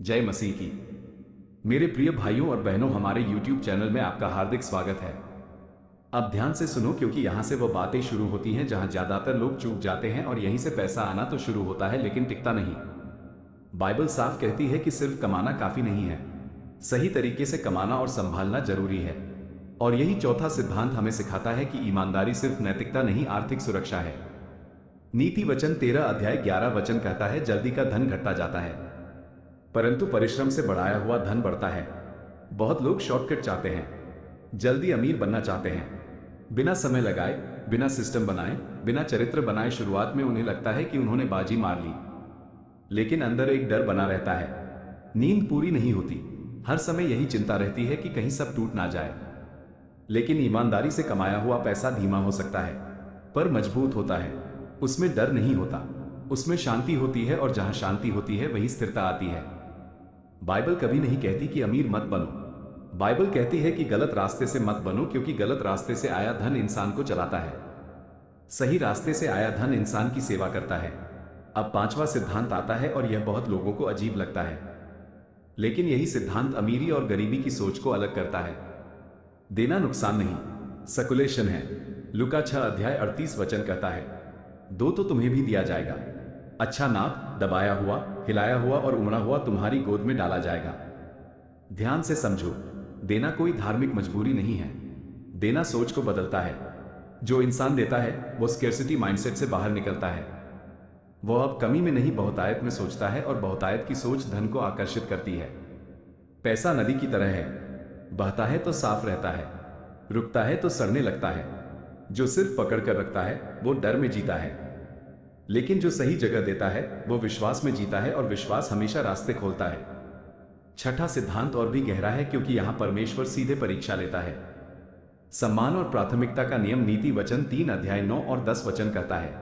जय मसीह की। मेरे प्रिय भाइयों और बहनों, हमारे YouTube चैनल में आपका हार्दिक स्वागत है। अब ध्यान से सुनो, क्योंकि यहाँ से वो बातें शुरू होती हैं जहाँ ज्यादातर लोग चूक जाते हैं और यहीं से पैसा आना तो शुरू होता है लेकिन टिकता नहीं। बाइबल साफ कहती है कि सिर्फ कमाना काफी नहीं है, सही तरीके से कमाना और संभालना जरूरी है। और यही चौथा सिद्धांत हमें सिखाता है कि ईमानदारी सिर्फ नैतिकता नहीं, आर्थिक सुरक्षा है। नीति वचन 13 अध्याय 11 वचन कहता है, जल्दी का धन घटता जाता है परंतु परिश्रम से बढ़ाया हुआ धन बढ़ता है। बहुत लोग शॉर्टकट चाहते हैं, जल्दी अमीर बनना चाहते हैं, बिना समय लगाए, बिना सिस्टम बनाए, बिना चरित्र बनाए। शुरुआत में उन्हें लगता है कि उन्होंने बाजी मार ली, लेकिन अंदर एक डर बना रहता है। नींद पूरी नहीं होती, हर समय यही चिंता रहती है कि कहीं सब टूट ना जाए। लेकिन ईमानदारी से कमाया हुआ पैसा धीमा हो सकता है पर मजबूत होता है। उसमें डर नहीं होता, उसमें शांति होती है, और जहां शांति होती है वहीं स्थिरता आती है। बाइबल कभी नहीं कहती कि अमीर मत बनो। बाइबल कहती है कि गलत रास्ते से मत बनो, क्योंकि गलत रास्ते से आया धन इंसान को चलाता है, सही रास्ते से आया धन इंसान की सेवा करता है। अब पांचवा सिद्धांत आता है और यह बहुत लोगों को अजीब लगता है, लेकिन यही सिद्धांत अमीरी और गरीबी की सोच को अलग करता है। देना नुकसान नहीं, सकुलेशन है। लुका 6 अध्याय 38 वचन कहता है, दो तो तुम्हें भी दिया जाएगा, अच्छा नाप, दबाया हुआ, हिलाया हुआ और उमड़ा हुआ तुम्हारी गोद में डाला जाएगा। ध्यान से समझो, देना कोई धार्मिक मजबूरी नहीं है, देना सोच को बदलता है। जो इंसान देता है वो स्केर्सिटी माइंडसेट से बाहर निकलता है। वह अब कमी में नहीं, बहुतायत में सोचता है, और बहुतायत की सोच धन को आकर्षित करती है। पैसा नदी की तरह है, बहता है तो साफ रहता है, रुकता है तो सड़ने लगता है। जो सिर्फ पकड़ कर रखता है वो डर में जीता है, लेकिन जो सही जगह देता है वो विश्वास में जीता है, और विश्वास हमेशा रास्ते खोलता है। छठा सिद्धांत और भी गहरा है, क्योंकि यहां परमेश्वर सीधे परीक्षा लेता है। सम्मान और प्राथमिकता का नियम नीति वचन 3 अध्याय 9 और 10 वचन कहता है,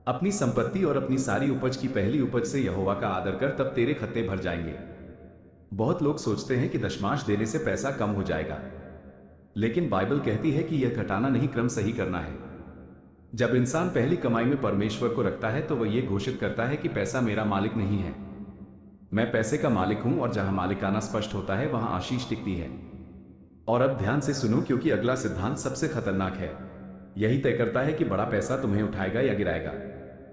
अपनी संपत्ति और अपनी सारी उपज की पहली उपज से यहोवा का आदर कर, तब तेरे खत्ते भर जाएंगे। बहुत लोग सोचते हैं कि दशमांश देने से पैसा कम हो जाएगा, लेकिन बाइबल कहती है कि यह घटाना नहीं, क्रम सही करना है। जब इंसान पहली कमाई में परमेश्वर को रखता है तो वह यह घोषित करता है कि पैसा मेरा मालिक नहीं है, मैं पैसे का मालिक हूं, और जहां मालिकाना स्पष्ट होता है वहां आशीष टिकती है। और अब ध्यान से सुनो, क्योंकि अगला सिद्धांत सबसे खतरनाक है। यही तय करता है कि बड़ा पैसा तुम्हें उठाएगा या गिराएगा।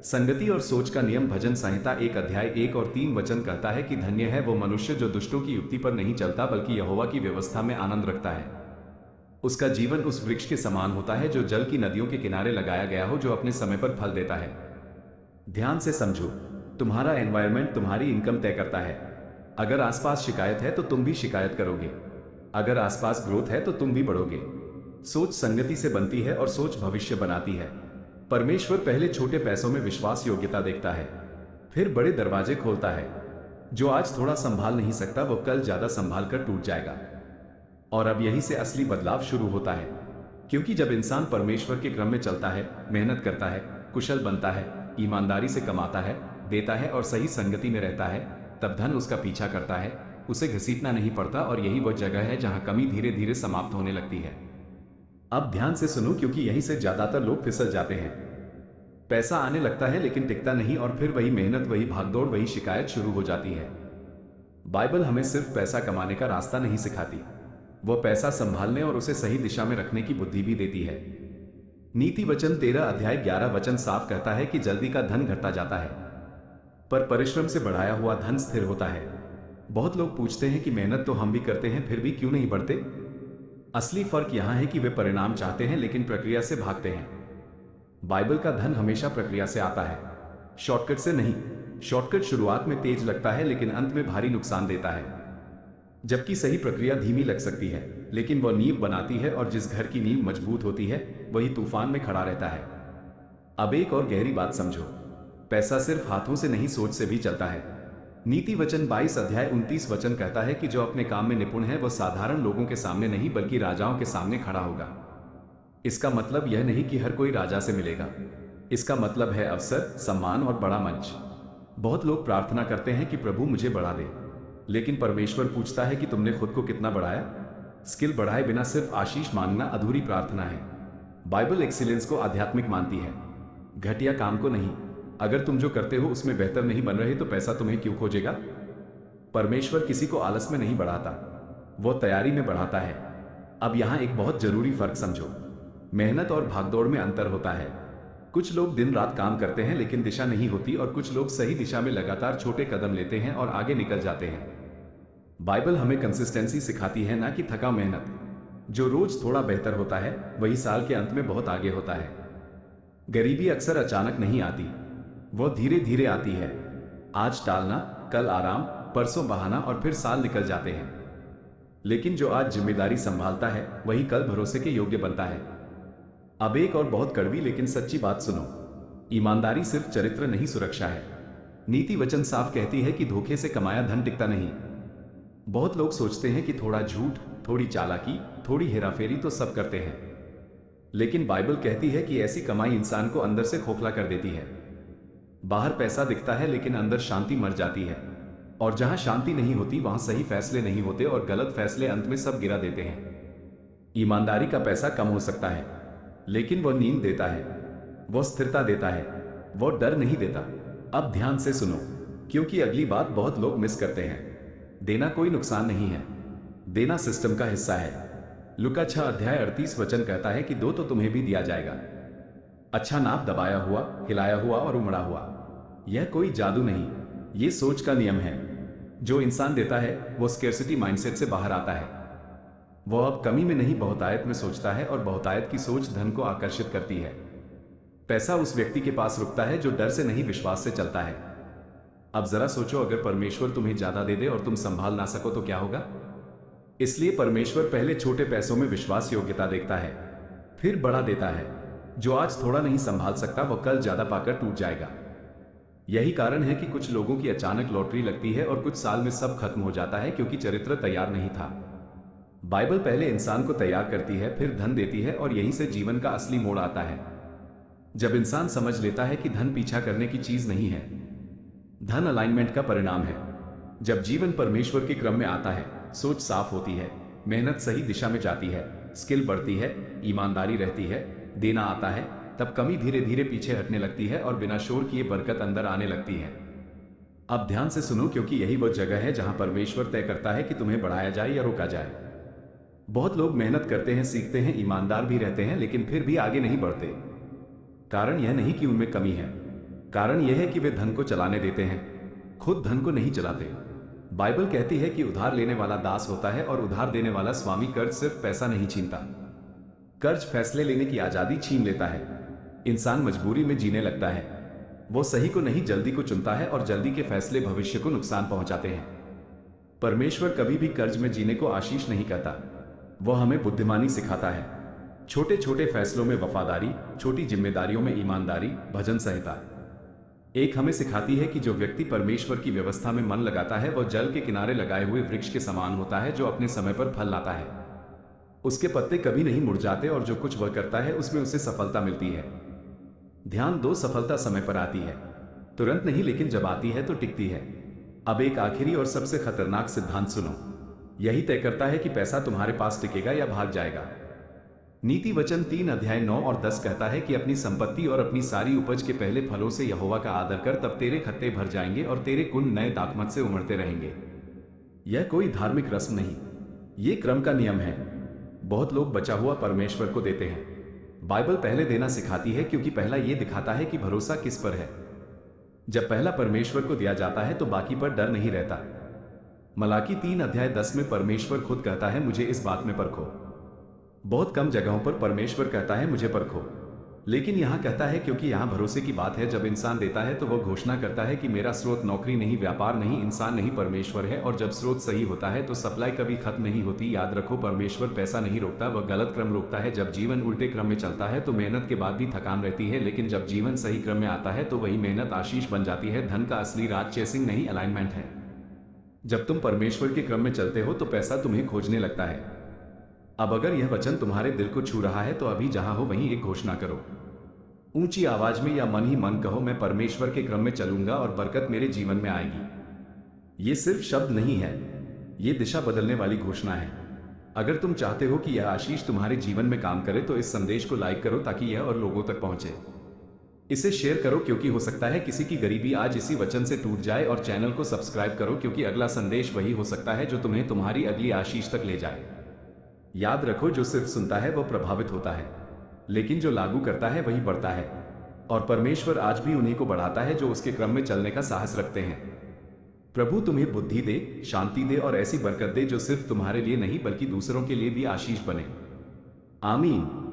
संगति और सोच का नियम भजन संहिता 1 अध्याय 1 और 3 वचन कहता है कि धन्य है वो मनुष्य जो दुष्टों की युक्ति पर नहीं चलता, बल्कि यहोवा की व्यवस्था में आनंद रखता है। उसका जीवन उस वृक्ष के समान होता है जो जल की नदियों के किनारे लगाया गया हो, जो अपने समय पर फल देता है। ध्यान से समझो, तुम्हारा एनवायरनमेंट तुम्हारी इनकम तय करता है। अगर आसपास शिकायत है तो तुम भी शिकायत करोगे, अगर आसपास ग्रोथ है तो तुम भी बढ़ोगे। सोच संगति से बनती है और सोच भविष्य बनाती है। परमेश्वर पहले छोटे पैसों में विश्वास योग्यता देखता है, फिर बड़े दरवाजे खोलता है। जो आज थोड़ा संभाल नहीं सकता वो कल ज्यादा संभाल कर टूट जाएगा। और अब यहीं से असली बदलाव शुरू होता है, क्योंकि जब इंसान परमेश्वर के क्रम में चलता है, मेहनत करता है, कुशल बनता है, ईमानदारी से कमाता है, देता है और सही संगति में रहता है, तब धन उसका पीछा करता है, उसे घसीटना नहीं पड़ता। और यही वह जगह है जहां कमी धीरे धीरे समाप्त होने लगती है। अब ध्यान से सुनो, क्योंकि यहीं से ज्यादातर लोग फिसल जाते हैं। पैसा आने लगता है लेकिन टिकता नहीं, और फिर वही मेहनत, वही भागदौड़, वही शिकायत शुरू हो जाती है। बाइबल हमें सिर्फ पैसा कमाने का रास्ता नहीं सिखाती, वह पैसा संभालने और उसे सही दिशा में रखने की बुद्धि भी देती है। नीति वचन 13 अध्याय 11 वचन साफ कहता है कि जल्दी का धन घटता जाता है पर परिश्रम से बढ़ाया हुआ धन स्थिर होता है। बहुत लोग पूछते हैं कि मेहनत तो हम भी करते हैं, फिर भी क्यों नहीं बढ़ते। असली फर्क यहां है कि वे परिणाम चाहते हैं लेकिन प्रक्रिया से भागते हैं। बाइबल का धन हमेशा प्रक्रिया से आता है, शॉर्टकट से नहीं। शॉर्टकट शुरुआत में तेज लगता है लेकिन अंत में भारी नुकसान देता है, जबकि सही प्रक्रिया धीमी लग सकती है लेकिन वह नींव बनाती है, और जिस घर की नींव मजबूत होती है वही तूफान में खड़ा रहता है। अब एक और गहरी बात समझो, पैसा सिर्फ हाथों से नहीं, सोच से भी चलता है। नीति वचन 22 अध्याय 29 वचन कहता है कि जो अपने काम में निपुण है वह साधारण लोगों के सामने नहीं बल्कि राजाओं के सामने खड़ा होगा। इसका मतलब यह नहीं कि हर कोई राजा से मिलेगा, इसका मतलब है अवसर, सम्मान और बड़ा मंच। बहुत लोग प्रार्थना करते हैं कि प्रभु मुझे बढ़ा दे, लेकिन परमेश्वर पूछता है कि तुमने खुद को कितना बढ़ाया। स्किल बढ़ाए बिना सिर्फ आशीष मांगना अधूरी प्रार्थना है। बाइबल एक्सीलेंस को आध्यात्मिक मानती है, घटिया काम को नहीं। अगर तुम जो करते हो उसमें बेहतर नहीं बन रहे तो पैसा तुम्हें क्यों खोजेगा। परमेश्वर किसी को आलस में नहीं बढ़ाता, वो तैयारी में बढ़ाता है। अब यहाँ एक बहुत जरूरी फर्क समझो। मेहनत और भागदौड़ में अंतर होता है। कुछ लोग दिन रात काम करते हैं लेकिन दिशा नहीं होती, और कुछ लोग सही दिशा में लगातार छोटे कदम लेते हैं और आगे निकल जाते हैं। बाइबल हमें कंसिस्टेंसी सिखाती है, ना कि थका मेहनत। जो रोज थोड़ा बेहतर होता है वही साल के अंत में बहुत आगे होता है। गरीबी अक्सर अचानक नहीं आती, वो धीरे धीरे आती है। आज टालना, कल आराम, परसों बहाना, और फिर साल निकल जाते हैं। लेकिन जो आज जिम्मेदारी संभालता है वही कल भरोसे के योग्य बनता है। अब एक और बहुत कड़वी लेकिन सच्ची बात सुनो। ईमानदारी सिर्फ चरित्र नहीं, सुरक्षा है। नीति वचन साफ कहती है कि धोखे से कमाया धन टिकता नहीं। बहुत लोग सोचते हैं कि थोड़ा झूठ, थोड़ी चालाकी, थोड़ी हेराफेरी तो सब करते हैं, लेकिन बाइबल कहती है कि ऐसी कमाई इंसान को अंदर से खोखला कर देती है। बाहर पैसा दिखता है लेकिन अंदर शांति मर जाती है, और जहां शांति नहीं होती वहां सही फैसले नहीं होते, और गलत फैसले अंत में सब गिरा देते हैं। ईमानदारी का पैसा कम हो सकता है, लेकिन वह नींद देता है, वह स्थिरता देता है, वह डर नहीं देता। अब ध्यान से सुनो, क्योंकि अगली बात बहुत लोग मिस करते हैं। देना कोई नुकसान नहीं है, देना सिस्टम का हिस्सा है। लुका 6:38 कहता है कि दो तो तुम्हें भी दिया जाएगा। अच्छा नाप, दबाया हुआ, हिलाया हुआ और उमड़ा हुआ। यह कोई जादू नहीं, यह सोच का नियम है। जो इंसान देता है वो स्केर्सिटी माइंडसेट से बाहर आता है। वह अब कमी में नहीं, बहुतायत में सोचता है, और बहुतायत की सोच धन को आकर्षित करती है। पैसा उस व्यक्ति के पास रुकता है जो डर से नहीं, विश्वास से चलता है। अब जरा सोचो, अगर परमेश्वर तुम्हें ज्यादा दे दे और तुम संभाल ना सको तो क्या होगा? इसलिए परमेश्वर पहले छोटे पैसों में विश्वास योग्यता देखता है, फिर बड़ा देता है। जो आज थोड़ा नहीं संभाल सकता वह कल ज्यादा पाकर टूट जाएगा। यही कारण है कि कुछ लोगों की अचानक लॉटरी लगती है और कुछ साल में सब खत्म हो जाता है, क्योंकि चरित्र तैयार नहीं था। बाइबल पहले इंसान को तैयार करती है, फिर धन देती है, और यहीं से जीवन का असली मोड़ आता है। जब इंसान समझ लेता है कि धन पीछा करने की चीज नहीं है, धन अलाइनमेंट का परिणाम है। जब जीवन परमेश्वर के क्रम में आता है, सोच साफ होती है, मेहनत सही दिशा में जाती है, स्किल बढ़ती है, ईमानदारी रहती है, देना आता है, तब कमी धीरे धीरे पीछे हटने लगती है और बिना शोर किए बरकत अंदर आने लगती है। अब ध्यान से सुनो, क्योंकि यही वो जगह है जहां परमेश्वर तय करता है कि तुम्हें बढ़ाया जाए या रोका जाए। बहुत लोग मेहनत करते हैं, सीखते हैं, ईमानदार भी रहते हैं, लेकिन फिर भी आगे नहीं बढ़ते। कारण यह नहीं कि उनमें कमी है, कारण यह है कि वे धन को चलाने देते हैं, खुद धन को नहीं चलाते। बाइबल कहती है कि उधार लेने वाला दास होता है और उधार देने वाला स्वामी। कर्ज सिर्फ पैसा नहीं छीनता, कर्ज फैसले लेने की आजादी छीन लेता है। इंसान मजबूरी में जीने लगता है, वो सही को नहीं जल्दी को चुनता है, और जल्दी के फैसले भविष्य को नुकसान पहुंचाते हैं। परमेश्वर कभी भी कर्ज में जीने को आशीष नहीं करता, वह हमें बुद्धिमानी सिखाता है। छोटे छोटे फैसलों में वफादारी, छोटी जिम्मेदारियों में ईमानदारी। भजन संहिता 1 हमें सिखाती है कि जो व्यक्ति परमेश्वर की व्यवस्था में मन लगाता है वह जल के किनारे लगाए हुए वृक्ष के समान होता है, जो अपने समय पर फल लाता है। उसके पत्ते कभी नहीं मुरझाते, और जो कुछ वह करता है उसमें उसे सफलता मिलती है। ध्यान दो, सफलता समय पर आती है, तुरंत नहीं, लेकिन जब आती है तो टिकती है। अब एक आखिरी और सबसे खतरनाक सिद्धांत सुनो, यही तय करता है कि पैसा तुम्हारे पास टिकेगा या भाग जाएगा। नीति वचन 3:9 और 10 कहता है कि अपनी संपत्ति और अपनी सारी उपज के पहले फलों से यहोवा का आदर कर, तब तेरे खत्ते भर जाएंगे और तेरे कुंड नए दाखमत से उमड़ते रहेंगे। यह कोई धार्मिक रस्म नहीं, ये क्रम का नियम है। बहुत लोग बचा हुआ परमेश्वर को देते हैं। बाइबल पहले देना सिखाती है, क्योंकि पहला ये दिखाता है कि भरोसा किस पर है। जब पहला परमेश्वर को दिया जाता है तो बाकी पर डर नहीं रहता। मलाकी 3:10 में परमेश्वर खुद कहता है, मुझे इस बात में परखो। बहुत कम जगहों पर परमेश्वर कहता है, मुझे परखो, लेकिन यहां कहता है, क्योंकि यहां भरोसे की बात है। जब इंसान देता है तो वह घोषणा करता है कि मेरा स्रोत नौकरी नहीं, व्यापार नहीं, इंसान नहीं, परमेश्वर है। और जब स्रोत सही होता है तो सप्लाई कभी खत्म नहीं होती। याद रखो, परमेश्वर पैसा नहीं रोकता, वह गलत क्रम रोकता है। जब जीवन उल्टे क्रम में चलता है तो मेहनत के बाद भी थकान रहती है, लेकिन जब जीवन सही क्रम में आता है तो वही मेहनत आशीष बन जाती है। धन का असली राज चेसिंग नहीं, अलाइनमेंट है। जब तुम परमेश्वर के क्रम में चलते हो तो पैसा तुम्हें खोजने लगता है। अब अगर यह वचन तुम्हारे दिल को छू रहा है तो अभी जहां हो वहीं एक घोषणा करो, ऊंची आवाज में या मन ही मन कहो, मैं परमेश्वर के क्रम में चलूंगा और बरकत मेरे जीवन में आएगी। ये सिर्फ शब्द नहीं है, ये दिशा बदलने वाली घोषणा है। अगर तुम चाहते हो कि यह आशीष तुम्हारे जीवन में काम करे तो इस संदेश को लाइक करो, ताकि यह और लोगों तक पहुंचे। इसे शेयर करो क्योंकि हो सकता है किसी की गरीबी आज इसी वचन से टूट जाए, और चैनल को सब्सक्राइब करो क्योंकि अगला संदेश वही हो सकता है जो तुम्हें तुम्हारी अगली आशीष तक ले जाए। याद रखो, जो सिर्फ सुनता है वह प्रभावित होता है, लेकिन जो लागू करता है वही बढ़ता है। और परमेश्वर आज भी उन्हीं को बढ़ाता है जो उसके क्रम में चलने का साहस रखते हैं। प्रभु तुम्हें बुद्धि दे, शांति दे और ऐसी बरकत दे जो सिर्फ तुम्हारे लिए नहीं बल्कि दूसरों के लिए भी आशीष बने। आमीन।